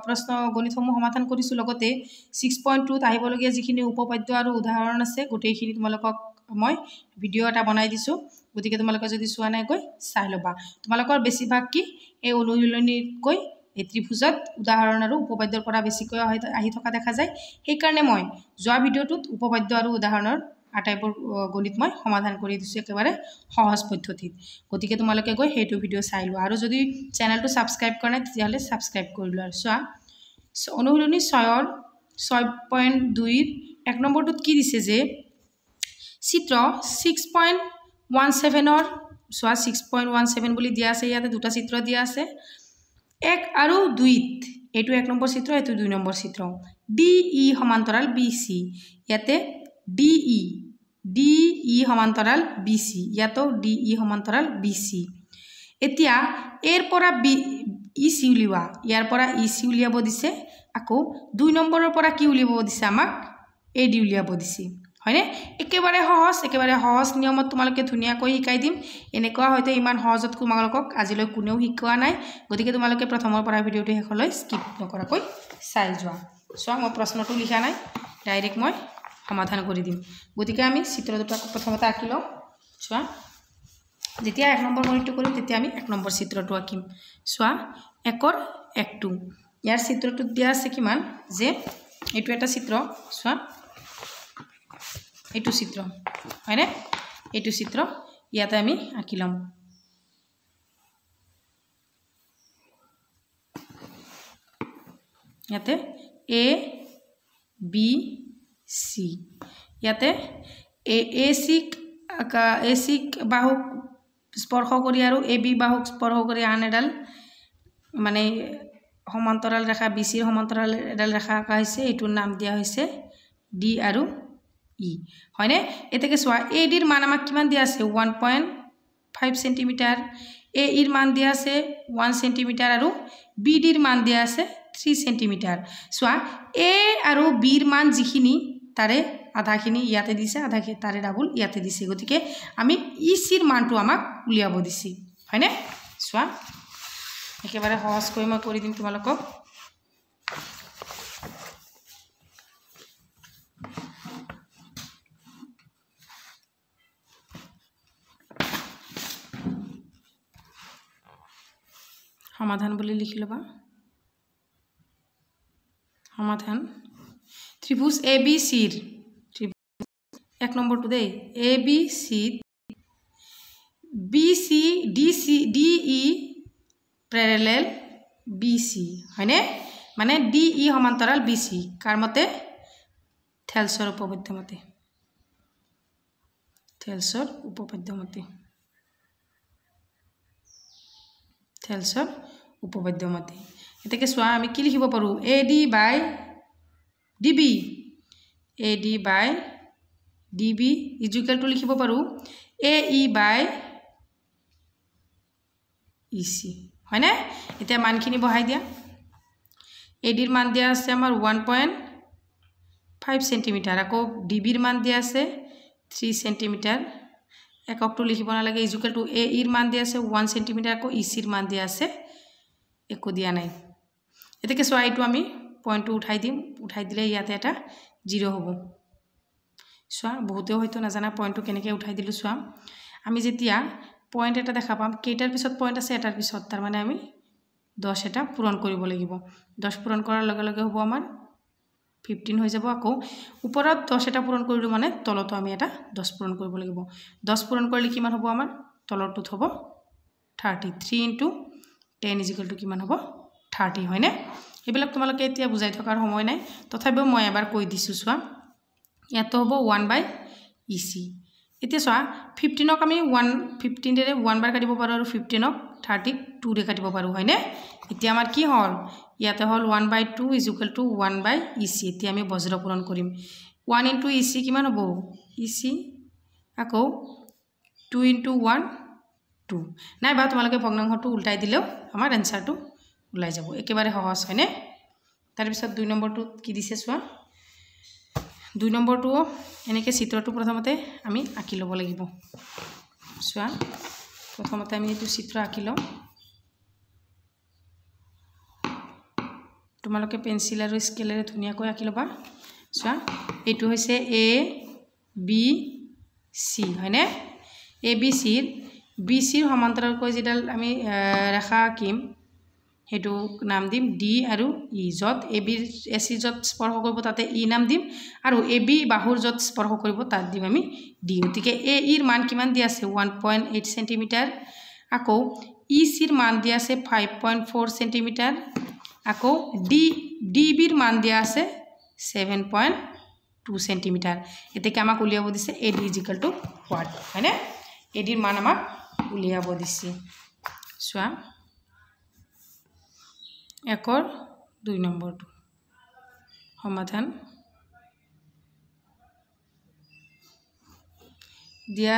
প্ৰশ্ন গণিতসমূহ সমাধান কৰিছোঁ লগতে 6.2ত আহিবলগীয়া যিখিনি উপপাদ্য আৰু উদাহৰণ আছে গোটেইখিনি তোমালোকক মই ভিডিঅ' এটা বনাই দিছোঁ গতিকে তোমালোকে যদি চোৱা নাই গৈ চাই ল'বা তোমালোকৰ বেছিভাগ কি এই অনুশীলনীতকৈ এই ত্ৰিভুজত উদাহৰণ আৰু উপপাদ্যৰ পৰা বেছিকৈ আহি থকা দেখা যায় সেইকাৰণে মই যোৱা ভিডিঅ'টোত উপপাদ্য আৰু উদাহৰণৰ আটাইবোৰ গণিত মই সমাধান কৰি দিছোঁ একেবাৰে সহজ পদ্ধতিত গতিকে তোমালোকে গৈ সেইটো ভিডিঅ' চাই লোৱা আৰু যদি চেনেলটো ছাবস্ক্ৰাইব কৰা নাই তেতিয়াহ'লে ছাবস্ক্ৰাইব কৰি লোৱা আৰু চোৱা অনুশীলনী 6ৰ 6.2ৰ 1 নম্বৰটোত কি দিছে যে চিত্ৰ 6.17ৰ চোৱা 6.17 বুলি দিয়া আছে ইয়াতে দুটা চিত্ৰ দিয়া আছে 1 আৰু 2ত এইটো 1 নম্বৰ চিত্ৰ এইটো 2 নম্বৰ চিত্ৰ DE সমান্তৰাল BC ইয়াতে DE সমান্তৰাল BC ইয়াতো DE সমান্তৰাল BC এতিয়া এৰ পৰা EC উলিওৱা ইয়াৰ পৰা EC উলিয়াব দিছে আকৌ 2 নম্বৰৰ পৰা কি উলিয়াব দিছে আমাক AD উলিয়াব দিছে হয়নে একেবাৰে সহজ নিয়মত তোমালোকে ধুনীয়াকৈ শিকাই দিম এনেকুৱা হয়তো ইমান সহজত তোমালোকক আজিলৈ কোনেও শিকোৱা নাই গতিকে তোমালোকে প্ৰথমৰ পৰা ভিডিঅ'টো শেষলৈ স্কিপ নকৰাকৈ চাই যোৱা চোৱা মই প্ৰশ্নটো লিখা নাই ডাইৰেক্ট মই সমাধান কৰি দিম গতিকে আমি চিত্ৰ দুটা প্ৰথমতে আঁকি লওঁ চোৱা যেতিয়া 1 নম্বৰ গণিতটো কৰিম তেতিয়া আমি 1 নম্বৰ চিত্ৰটো আঁকিম চোৱা 1ৰ 1টো ইয়াৰ চিত্ৰটোত দিয়া আছে কিমান যে এইটো এটা চিত্ৰ চোৱা এইটো চিত্ৰ হয়নে এইটো চিত্ৰ ইয়াতে আমি আঁকি লম ইয়াতে A B C ইয়াতে AC বাহুক স্পৰ্শ কৰি আৰু AB বাহুক স্পৰ্শ কৰি আন এডাল মানে সমান্তৰাল ৰেখা BC ৰ সমান্তৰাল এডাল ৰেখা আঁকা হৈছে এইটোৰ নাম দিয়া হৈছে D আৰু E হয়নে এতেকে চোৱা AD ৰ মান আমাক কিমান দিয়া আছে 1.5 সেন্টিমিটাৰ AE ৰ মান দিয়া আছে 1 সেন্টিমিটাৰ আৰু BD ৰ মান দিয়া আছে 3 সেন্টিমিটাৰ চোৱা A আৰু B ৰ মান যিখিনি তাৰে আধাখিনি ইয়াতে দিছে আধাখিনি তাৰে ডাবল ইয়াতে দিছে গতিকে আমি EC ৰ মানটো আমাক উলিয়াব দিছি হয়নে চোৱা একেবাৰে সহজকৈ মই কৰি দিম তোমালোকক সমাধান বুলি লিখি লবা সমাধান ত্ৰিভুজ ABC ৰ ত্ৰিভুজ 1 নম্বৰটো দেই ABC BC DC DE প্যাৰালাল BC হয়নে মানে DE সমান্তৰাল BC কাৰ মতে থেলছৰ উপপাদ্য মতে এটাকে চোৱা আমি কি লিখিব পাৰো AD by DB is equal to লিখিব পাৰো AE by EC হয়নে এতিয়া মানখিনি বহাই দিয়া AD ৰ মান দিয়া আছে আমাৰ 1.5 সেন্টিমিটাৰ আকৌ DB ৰ মান দিয়া আছে 3 সেন্টিমিটাৰ এককটো লিখিব নালাগে is equal to AE ৰ মান দিয়া আছে 1 সেন্টিমিটাৰ আকৌ EC ৰ মান দিয়া আছে একো দিয়া নাই এটাকে চোৱা এইটো আমি পয়েন্টটো উঠাই দিম উঠাই দিলে ইয়াতে এটা 0 হ'ব চোৱা বহুতে হয়তো নাজানা পয়েন্টটো কেনেকৈ উঠাই দিলো চোৱা আমি যেতিয়া পয়েন্ট এটা দেখা পাম কেইটাৰ পিছত পয়েন্ট আছে এটাৰ পিছত তাৰ মানে আমি 10 এটা পূৰণ কৰিব লাগিব 10 পূৰণ কৰাৰ লগে লগে হ'ব আমাৰ 15 হৈ যাব আকৌ ওপৰত 10 এটা পূৰণ কৰিলো মানে তলতো আমি এটা 10 পূৰণ কৰিব লাগিব 10 পূৰণ কৰিলে কিমান হ'ব আমাৰ তলৰটোত হ'ব 33 * 10 = কিমান হ'ব 30 হয়নে এবিলাক তোমালোকে এতিয়া বুজাই থকাৰ সময় নাই তথাপিও মই এবাৰ কৈ দিছো চোৱা ইয়াতো হ'ব 1/EC এতিয়া চোৱা 15 ক আমি 15 ৰে 1 বাৰ কাটিব পাৰো আৰু 15 ক 32 ৰে কাটিব পাৰো হয়নে এতিয়া আমাৰ কি হল ইয়াতে হল 1/2 = 1/EC এতিয়া আমি বজ্ৰ পূৰণ কৰিম 1 * EC কিমান হ'ব EC আকৌ 2 * 1 2 নাই বা তোমালোকে ভগ্নাংশটো উল্টাই দিলেও আমাৰ আনসাৰটো ওলাই যাব একেবাৰে সহজ হয়নে তাৰ পিছত 2 নম্বৰটো কি দিছে চোৱা 2 নম্বৰটো এনেকৈ চিত্ৰটো প্ৰথমতে আমি আঁকি ল'ব লাগিব চোৱা প্ৰথমতে আমি এইটো চিত্ৰ আঁকি লওঁ তোমালোকে পেন্সিল আৰু স্কেলেৰে ধুনীয়াকৈ আঁকি ল'বা চোৱা এইটো হৈছে এ বি সি হয়নে এ বি সিৰ সমান্তৰালকৈ যেডাল আমি ৰেখা আঁকিম হেতু নাম দিম ডি আৰু ই যত এ বি এ সি যত স্পৰ্শ কৰিব তাতে ই নাম দিম আৰু এ বি বাহুৰ যত স্পৰ্শ কৰিব তাত দিম আমি ডি গতিকে এ ইৰ মান কিমান দিয়া আছে 1.8 সেন্টিমিটাৰ আকৌ ই সিৰ মান দিয়া আছে 5.4 সেন্টিমিটাৰ আকৌ ডি বিৰ মান দিয়া আছে 7.2 সেন্টিমিটাৰ এতেকে আমাক উলিয়াব দিছে এ ডি হোৱাট হয়নে এ ডিৰ মান আমাক উলিয়াব দিছে চোৱা একৰ 2 নম্বৰটো সমাধান দিয়া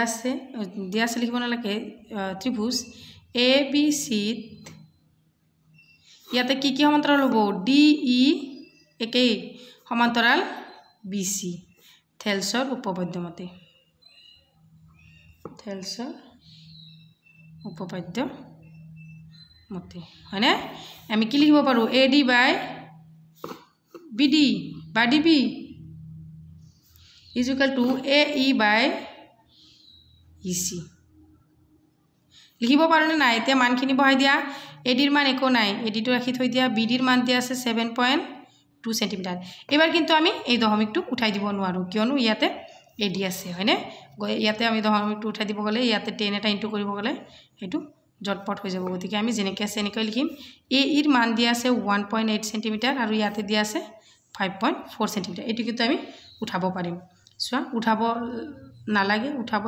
আছে লিখিব নালাগে ত্ৰিভুজ এ বি সি ইয়াতে কি সমান্তৰাল হ'ব ডি ই একেই সমান্তৰাল বি সি থেলছৰ উপপাদ্য মতে হয়নে আমি কি লিখিব পাৰো A D by B D বা D B is equal to A E by E C লিখিব পাৰোনে নাই এতিয়া মানখিনি বহাই দিয়া এ ডিৰ মান একো নাই এ ডিটো ৰাখি থৈ দিয়া বি ডিৰ মান দিয়া আছে 7.2 সেন্টিমিটাৰ এবাৰ কিন্তু আমি এই দশমিকটো উঠাই দিব নোৱাৰো কিয়নো ইয়াতে এ ডি আছে হয়নে ইয়াতে আমি দশমিকটো উঠাই দিব গলে ইয়াতে 10 এটা ইনটু কৰিব গলে হেতু জটপট হৈ যাব গতিকে আমি যেনেকৈ আছে এনেকৈ লিখিম এ ইৰ মান দিয়া আছে 1.8 সেন্টিমিটাৰ আৰু ইয়াতে দিয়া আছে 5.4 সেন্টিমিটাৰ এটো কিন্তু আমি উঠাব পাৰিম চোৱা উঠাব নালাগে উঠাব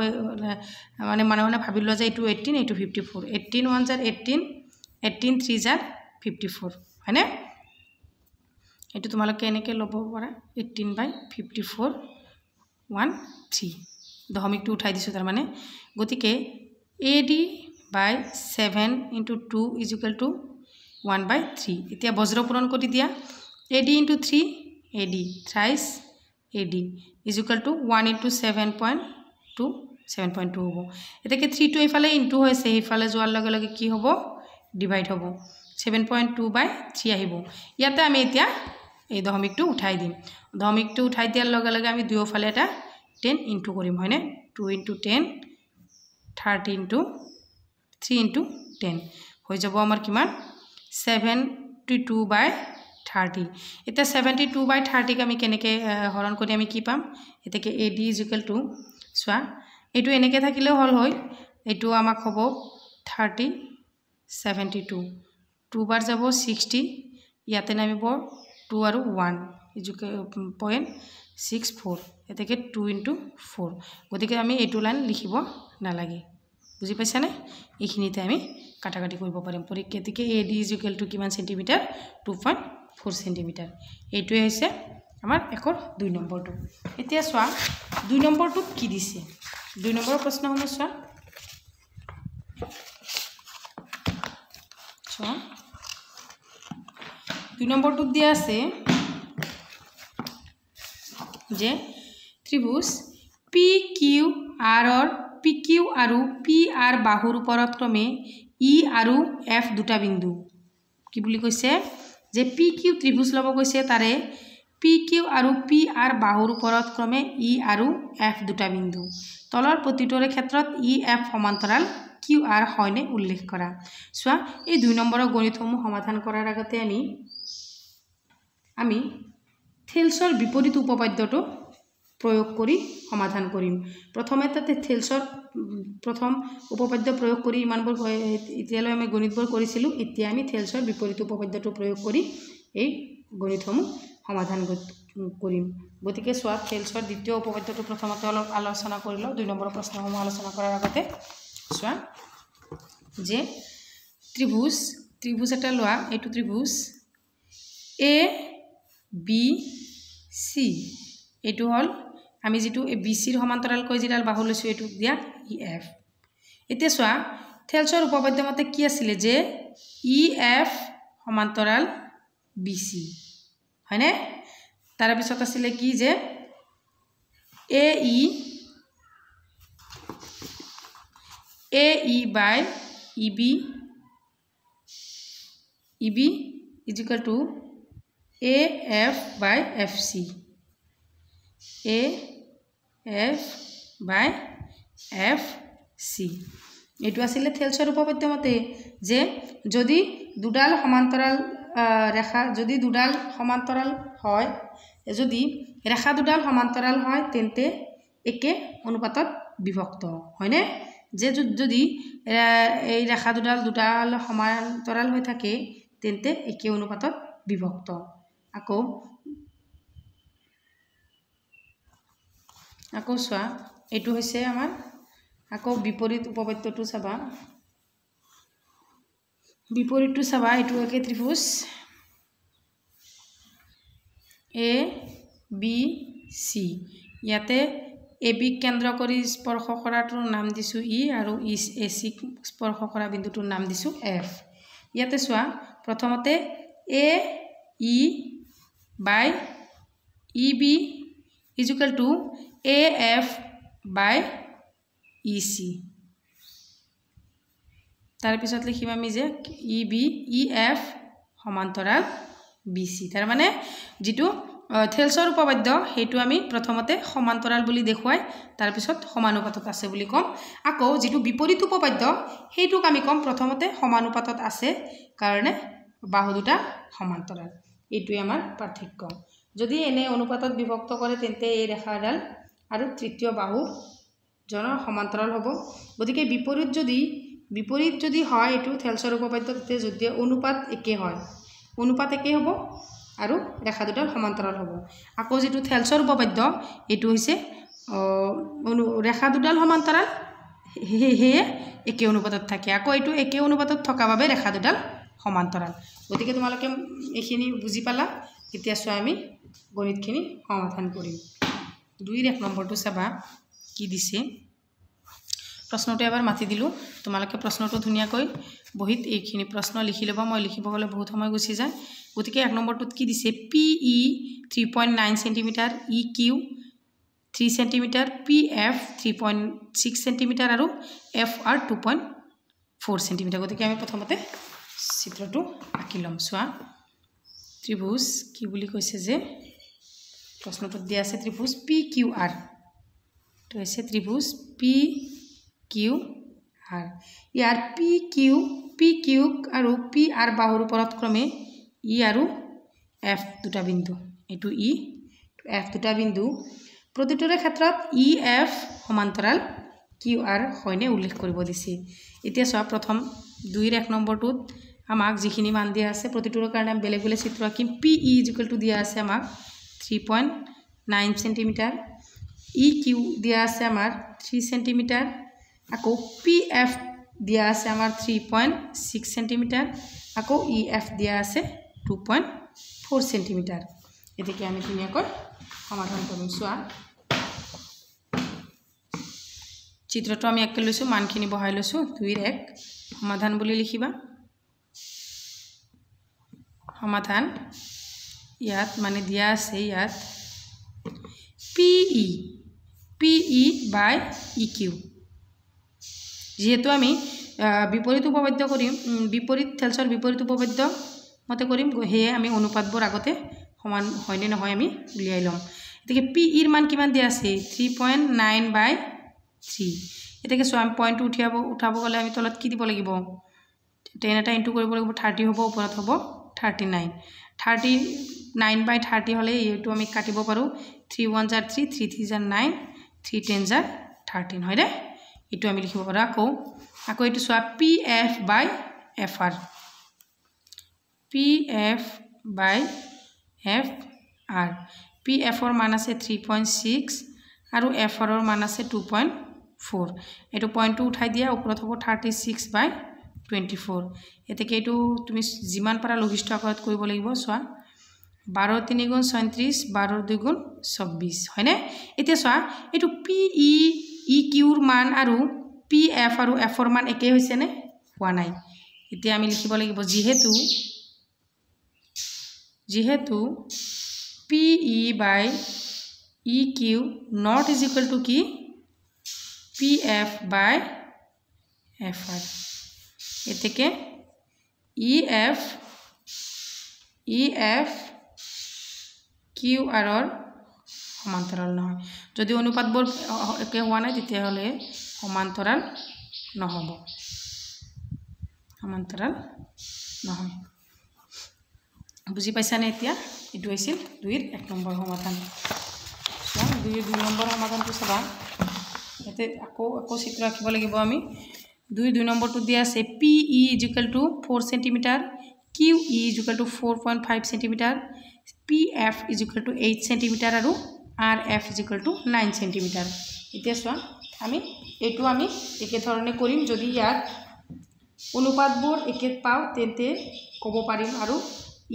মানে মানে ভাবিল যে এটো 18 এটো 54 18 1 জাৰ 18 18 3 জাৰ 54 হয়নে এটো তোমালোকে এনেকৈ লব পাৰা 18/54 1 3 দশমিকটো উঠাই দিছো তাৰ মানে গতিকে AD by 7 into 2 is equal to 1/3 এতিয়া বজ্ৰ পূৰণ কৰি দিয়া AD into 3 AD thrice AD is equal to 1 into 7.2 7.2 হ'ব এটাকে 3 টো ইফালে ইনটু হৈছে ইফালে যোৱাৰ লগে লগে কি হ'ব ডিভাইড হ'ব 7.2/3 আহিব ইয়াতে আমি এতিয়া এই দশমিকটো উঠাই দিম দশমিকটো উঠাই দিয়াৰ লগে লগে আমি দুয়োফালে এটা 10 ইনটু কৰিম হয়নে 2 into 10 30 into 3 into 10 হৈ যাব আমাৰ কিমান 72/30 এটা 72/30 ক আমি কেনেকৈ হৰণ কৰি আমি কি পাম এটাকে AD is equal to সোয়া এটো এনেকৈ থাকিলেও হল হয় এটো আমাক হ'ব 30 72 2 বাৰ যাব 60 ইয়াতে নামিব 2 আৰু 1 0.64 এটাকে 2 into 4 গতিকে আমি এটো লাইন লিখিব নালাগে বুজি পাইছা নে এইখিনিতে আমি কাটাকাটি কৰিব পাৰিম পৰীক্ষাটিকে AD is equal to কিমান সেন্টিমিটাৰ 2.4 সেন্টিমিটাৰ এইটোৱে হৈছে আমাৰ একৰ 2 নম্বৰটো এতিয়া সোয়া 2 নম্বৰটো কি দিছে 2 নম্বৰৰ প্ৰশ্ন হ'ব সোয়া সোয়া 2 নম্বৰটো দিয়া আছে যে ত্ৰিভুজ PQR or PQ আৰু PR বাহুৰ ওপৰত ক্ৰমে E আৰু F দুটা বিন্দু কি বুলি কৈছে যে PQ ত্ৰিভুজ লব কৈছে তাৰে PQ আৰু PR বাহুৰ ওপৰত ক্ৰমে E আৰু F দুটা বিন্দু তলৰ প্ৰতিটোৰে ক্ষেত্ৰত EF সমান্তৰাল QR হয়নে উল্লেখ কৰা সোয়া এই 2 নম্বৰৰ গণিতসমূহ সমাধান কৰাৰ আগতে আমি থেলছৰ বিপৰীত উপপাদ্যটো প্ৰয়োগ কৰি সমাধান কৰিম প্ৰথমে তাতে থেলছৰ প্ৰথম উপপাদ্য প্ৰয়োগ কৰি ইমানবোৰ ইতিয়ালৈ আমি গণিতবোৰ কৰিছিলো এতিয়া আমি থেলছৰ বিপৰীত উপপাদ্যটো প্ৰয়োগ কৰি এই গণিতসমূহ সমাধান কৰিম গতিকে সোয়া থেলছৰ দ্বিতীয় উপপাদ্যটো প্ৰথমতে অলপ আলোচনা কৰিলো 2 নম্বৰৰ প্ৰশ্নসমূহ আলোচনা কৰাৰ আগতে সোয়া যে ত্ৰিভুজ এটা লোৱা এইটো ত্ৰিভুজ A B C এইটো হল আমি যেটো BC ৰ সমান্তৰাল কৈ যেডাল বাহু লৈছো এটো দিয়া EF এতিয়া সোয়া থেলছৰ উপপাদ্য মতে কি আছিল যে EF সমান্তৰাল BC হয়নে তাৰ পিছত আছিল কি যে AE by EB is equal to AF by FC AF by FC এইটো আছিল থেলছৰ উপপাদ্য মতে যে যদি দুডাল সমান্তৰাল ৰেখা যদি দুডাল সমান্তৰাল হয় যদি ৰেখা দুডাল সমান্তৰাল হয় তেন্তে একে অনুপাতত বিভক্ত হয়নে যে যদি এই ৰেখা দুডাল সমান্তৰাল হৈ থাকে তেন্তে একে অনুপাতত বিভক্ত আকৌ চোৱা এইটো হৈছে আমাৰ আকৌ বিপৰীত উপপাদ্যটো চাবা বিপৰীতটো চাবা এইটো একে ত্ৰিভুজ ABC ইয়াতে AB কেন্দ্ৰ কৰি স্পৰ্শ কৰাটোৰ নাম দিছো E আৰু AC স্পৰ্শ কৰা বিন্দুটোৰ নাম দিছো F ইয়াতে চোৱা প্ৰথমতে AE by EB is equal to AF by EC तार पिছত লিখিম আমি যে EB EF সমান্তৰাল BC তাৰ মানে যেটো থেলছৰ উপপাদ্য হেতু আমি প্ৰথমতে সমান্তৰাল বুলি দেখুৱাই তাৰ পিছত সমানুপাতত আছে বুলি কম আকৌ যেটো বিপৰীত উপপাদ্য হেতুক আমি কম প্ৰথমতে সমানুপাতত আছে কাৰণে বাহু দুটা সমান্তৰাল এইটোই আমাৰ পাৰ্থক্য যদি এনে অনুপাতত বিভক্ত কৰে তেন্তে এই ৰেখাডাল আৰু তৃতীয় বাহু জন সমান্তৰাল হ'ব গতিকে বিপৰীত যদি হয় এটো থেলছৰ উপপাদ্যতে যদি অনুপাত একে হয় অনুপাত একে হ'ব আৰু ৰেখা দুটা সমান্তৰাল হ'ব আকৌ যেটো থেলছৰ উপপাদ্য এটো হৈছে ৰেখা দুডাল সমান্তৰাল হে একে অনুপাতত থাকে আকৌ এটো একে অনুপাতত থকা বাবে ৰেখা দুডাল সমান্তৰাল গতিকে তোমালোকে এখিনি বুজি পালা এতিয়া চোৱা আমি গণিতখিনি সমাধান কৰিম 2 নম্বৰটো চাবা কি দিছে প্ৰশ্নটো এবাৰ মাতি দিলু তোমালোকে প্ৰশ্নটো ধুনিয়াকৈ বহিত এইখিনি প্ৰশ্ন লিখি লবা মই লিখিব গলে বহুত সময় গুছি যায় গতিকে 1 নম্বৰটোত কি দিছে PE 3.9 cm EQ 3 cm PF 3.6 cm আৰু FR 2.4 cm গতিকে আমি প্ৰথমতে চিত্ৰটো আঁকি লম সোৱা ত্ৰিভুজ কি বুলি কৈছে যে প্ৰশ্নটোত দিয়া আছে ত্ৰিভুজ PQR তো আছে ত্ৰিভুজ PQR ইয়াৰ PQ আৰু PR বাহুৰ ওপৰত ক্ৰমে E আৰু F দুটা বিন্দু এটো E F দুটা বিন্দু প্ৰতিটোৰে ক্ষেত্ৰত EF সমান্তৰাল QR হয়নে উল্লেখ কৰিব দিছে এতিয়া চোৱা প্ৰথম 2 নম্বৰটোত আমাক যিখিনি মান দিয়া আছে প্ৰতিটোৰ কাৰণে বেলেগ বেলেগ চিত্ৰ আঁকিম PE দিয়া আছে আমাক 3.9 cm EQ দিয়া আছে আমাৰ 3 cm আকৌ PF দিয়া আছে আমাৰ 3.6 cm আকৌ EF দিয়া আছে 2.4 cm এদিকে আমি ধুনিয়াকৈ সমাধান কৰিম সোৱা চিত্ৰটো আমি আঁকি লৈছো মানখিনি বহাই লৈছো 2 1 সমাধান বুলি লিখিবা সমাধান ইয়াত মানে দিয়া আছে ইয়াত PE by EQ যেহেতু আমি বিপৰীত উপপাদ্য কৰিম বিপৰীত থেলছৰ বিপৰীত উপপাদ্য মতে কৰিম হে আমি অনুপাতবোৰ আগতে সমান হয়নে নহয় আমি উলিয়াই লম এতিকে PE এর মান কিমান দিয়া আছে 3.9 by 3 এটাকে সো আমি পয়েন্ট উঠাব গলে আমি তলত কি দিব লাগিব 10 এটা ইনটু কৰিব লাগিব 30 হ'ব ওপৰত হ'ব 39 39 by 30 হলে এটো আমি কাটিব পাৰো 3 1 jar 3 3 3 jar 9 3 10 jar 13 হয় রে এটো আমি লিখিব পাৰো আকৌ এটো সোয়া PF by FR PF by FR PF ৰ মান আছে 3.6 আৰু FR ৰ মান আছে 2.4 এটো পয়েন্টটো উঠাই দিয়া ওপৰত হ'ব 36 by 24 এতেকে এটো তুমি জিমান পাৰা লঘিষ্ঠ আকাৰত কৰিব লাগিব সোয়া 12 3 গুণ 37 12 2 গুণ 26 হয়নে এতিয়া সোয়া এটো PE EQ ৰ মান আৰু PF আৰু F ৰ মান একে হৈছে নে হোৱা নাই এতিয়া আমি লিখিব লাগিব যেহেতু PE by EQ not is equal to কি PF by FR এতেকে EF কিউ আৰৰ সমান্তৰাল নহয় যদি অনুপাতবোৰ একে হোৱা নাই তেতিয়াহ'লে সমান্তৰাল নহ'ব সমান্তৰাল নহয় বুজি পাইছানে এতিয়া এটো আছিল 2 এৰ 1 নম্বৰ সমাধান 2 এৰ 2 নম্বৰ সমাধানটো চাবা এতে আকৌ চিত্ৰ আঁকিব লাগিব আমি 2 নম্বৰটো দিয়া আছে PE = 4 cm QE = 4.5 cm PF = 8 cm আৰু RF = 9 cm এতিয়া চোৱা আমি এটো আমি একে ধৰণে কৰিম যদি ইয়াত অনুপাতবোৰ একে পাও তেন্তে ক'ব পাৰিম আৰু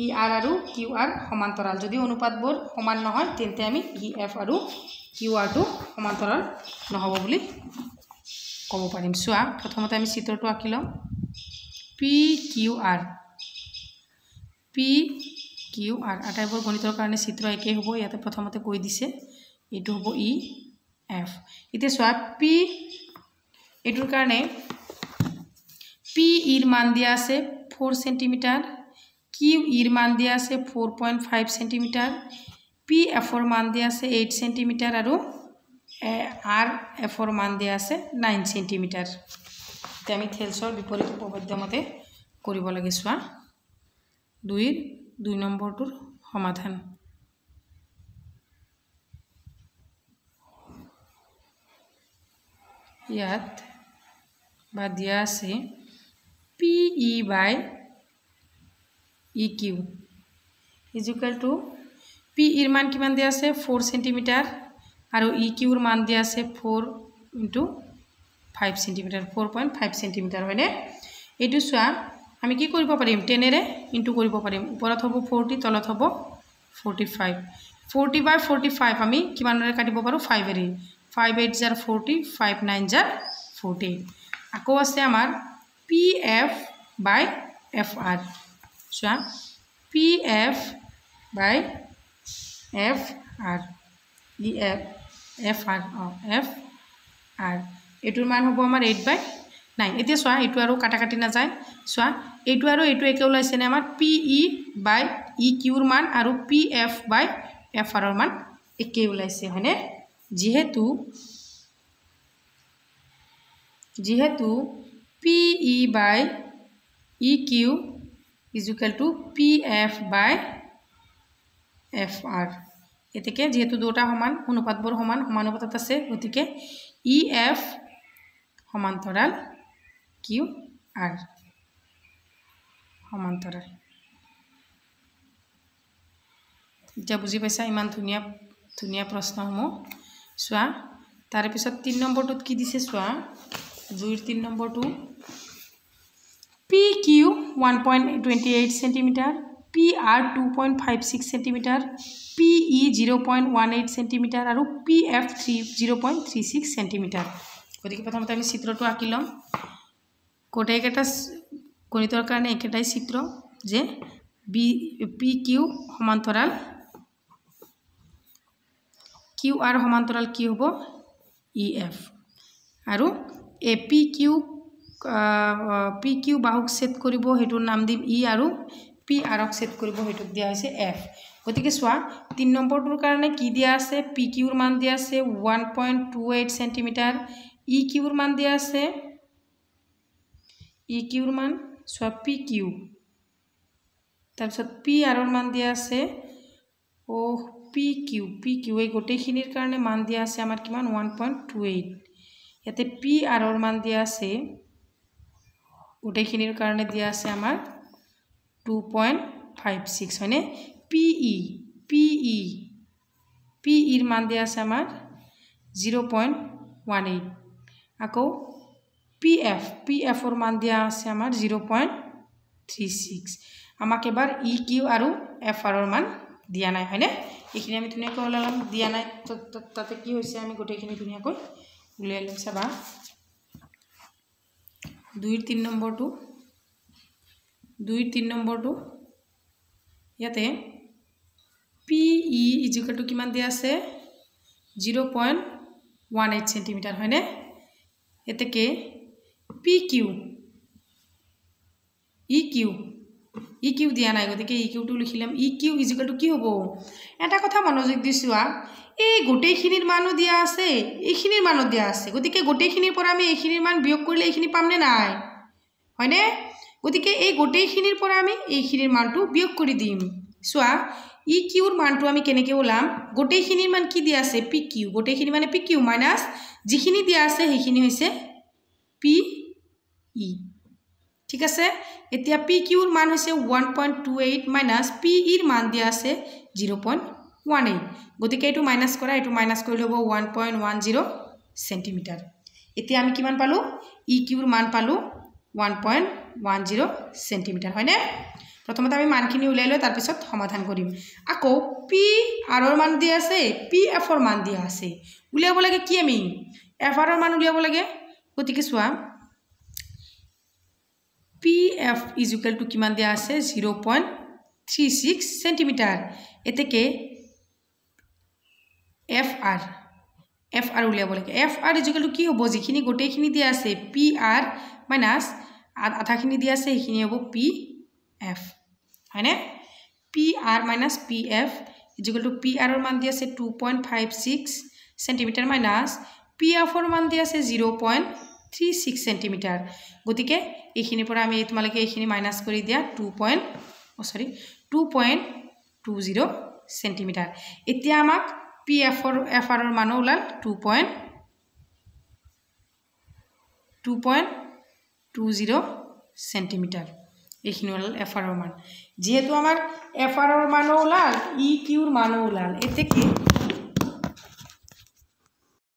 ER আৰু QR সমান্তৰাল যদি অনুপাতবোৰ সমান নহয় তেন্তে আমি EF আৰু QR টো সমান্তৰাল নহব বুলি ক'ব পাৰিম চোৱা প্ৰথমতে আমি চিত্ৰটো আঁকি লম PQR আটাইবোৰ গণিতৰ কাৰণে চিত্ৰ একে হ'ব ইয়াতে প্ৰথমতে কৈ দিছে এটো হ'ব EF এতিয়া চোৱা P এটোৰ কাৰণে P এর মান দিয়া আছে 4 cm Q এর মান দিয়া আছে 4.5 cm PF এর মান দিয়া আছে 8 cm আৰু RF এৰ মান দিয়া আছে 9 cm তে আমি থেলছৰ বিপৰীত উপপাদ্য মতে কৰিব লাগে চোৱা 2 এৰ 2 নম্বৰটোৰ সমাধান ইয়াত বা দিয়া আছে PE by EQ = P এর মান কিমান দিয়া আছে 4 cm আৰু EQ এর মান দিয়া আছে 4 * 5 cm 4.5 cm হয়নে এটো চোৱা আমি কি কৰিব পাৰিম 10 এৰে ইনটু কৰিব পাৰিম ওপৰত হ'ব 40 তলত হ'ব 45 40 by 45 আমি কিমানৰে কাটিব পাৰো 5 এৰে 5 8 * 40 5 9 * 40 আকৌ আছে আমাৰ PF by FR চোৱা PF by FR EF FR FR এটোৰ মান হ'ব আমাৰ 8 by 9 এতিয়া চোৱা এটো আৰু কাটাকাটি না যায় চোৱা এটো আৰু এটো একে ওলাইছে নে আমাৰ PE by EQ এৰ মান আৰু PF by FR এর মান একে ওলাইছে হয়নে যেহেতু PE by EQ = PF by FR এতেকে যেহেতু দুটা সমান অনুপাতবোৰ সমান সমানুপাতত আছে গতিকে EF সমান্তৰাল QR সমান্তৰাল এতিয়া বুজি পাইছা ইমান ধুনিয়া প্ৰশ্নসমূহ চোৱা তাৰ পিছত 3 নম্বৰটোত কি দিছে চোৱা 2 এৰ 3 নম্বৰটো PQ 1.28 cm PR 2.56 cm PE 0.18 cm আৰু PF 0.36 cm গতিকে প্ৰথমতে আমি চিত্ৰটো আঁকি লম কোটাইকেটা গণিতৰ কাৰণে একেটাই চিত্ৰ যে PQ সমান্তৰাল QR সমান্তৰাল কি হ'ব EF আৰু PQ বাহুক ছেদ কৰিব হেতুৰ নাম দিম E আৰু PR ক ছেদ কৰিব হেতুক দিয়া হৈছে F গতিকে চোৱা 3 নম্বৰটোৰ কাৰণে কি দিয়া আছে PQ এর মান দিয়া আছে 1.28 cm EQ এর মান দিয়া আছে EQ এর মান চোৱা PQ তাৰপিছত PR এৰ মান দিয়া আছে PQ এই গোটেইখিনিৰ কাৰণে মান দিয়া আছে আমাৰ কিমান 1.28 ইয়াতে PR এৰ মান দিয়া আছে গোটেইখিনিৰ কাৰণে দিয়া আছে আমাৰ 2.56 হয়নে PE এৰ মান দিয়া আছে আমাৰ 0.18 আকৌ PF এৰ মান দিয়া আছে আমাৰ 0.36 আমাক এবাৰ EQ আৰু FR এর মান দিয়া নাই হয়নে এইখিনি আমি ধুনিয়াকৈ ওলালাম দিয়া নাই তাতে কি হৈছে আমি গোটেইখিনি ধুনিয়াকৈ উলিয়াই লম চাবা 2 এর 3 নম্বৰটো ইয়াতে PE = কিমান দিয়া আছে 0.18 cm হয়নে এতেকে PQ EQ ই কিউ দিয়া নাই গতিকে ই কিউটো লিখিলাম ই কিউ ইজিকেল টু কি হ'ব এটা কথা মনোযোগ দি চোৱা এই গোটেইখিনিৰ মানো দিয়া আছে এইখিনিৰ মানো দিয়া আছে গতিকে গোটেইখিনিৰ পৰা আমি এইখিনিৰ মান বিয়োগ কৰিলে এইখিনি পামনে নাই হয়নে গতিকে এই গোটেইখিনিৰ পৰা আমি এইখিনিৰ মানটো বিয়োগ কৰি দিম চোৱা ই কিউৰ মানটো আমি কেনেকৈ ওলাম গোটেইখিনিৰ মান কি দিয়া আছে পি কিউ গোটেইখিনি মানে পি কিউ মাইনাছ যিখিনি দিয়া আছে সেইখিনি হৈছে পি ই ঠিক আছে এতিয়া পি কিউৰ মান হৈছে 1.28 মাইনাছ পি ইৰ মান দিয়া আছে 0.18 গতিকে এইটো মাইনাছ কৰা এইটো মাইনাছ কৰি ল'ব 1.10 সেন্টিমিটাৰ এতিয়া আমি কিমান পালো ই কিউৰ মান পালো 1.10 সেন্টিমিটাৰ হয়নে প্ৰথমতে আমি মানখিনি উলাই লৈ তাৰ পিছত সমাধান কৰিম আকৌ পি আৰৰ মান দিয়া আছে পি এফৰ মান দিয়া আছে উলিয়াব লাগে কি আমি এফ আৰৰ মান উলিয়াব লাগে গতিকে চোৱা P F is equal two কিমান দিয়া আছে 0.36 সেন্টিমিটাৰ এতেকে এফ আৰ উলিয়াব লাগে F R is equal two কি হ'ব যিখিনি গোটেইখিনি দিয়া আছে পি আৰ মাইনাছ আধাখিনি দিয়া আছে সেইখিনি হ'ব পি এফ হয়নে P R minus P F is equal two P আৰৰ মান দিয়া আছে 2.56 সেন্টিমিটাৰ মাইনাছ পি এফৰ মান দিয়া আছে 0.36 সেন্টিমিটাৰ গতিকে এইখিনিৰ পৰা আমি তোমালোকে এইখিনি মাইনাছ কৰি দিয়া 2.20 সেন্টিমিটাৰ এতিয়া আমাক পি এফ আৰৰ মান ওলাল 2.20 সেন্টিমিটাৰ এইখিনি ওলাল এফ আৰৰ মান যেহেতু আমাৰ এফ আৰৰ মান ওলাল ই কিউৰ মান ওলাল এতেকে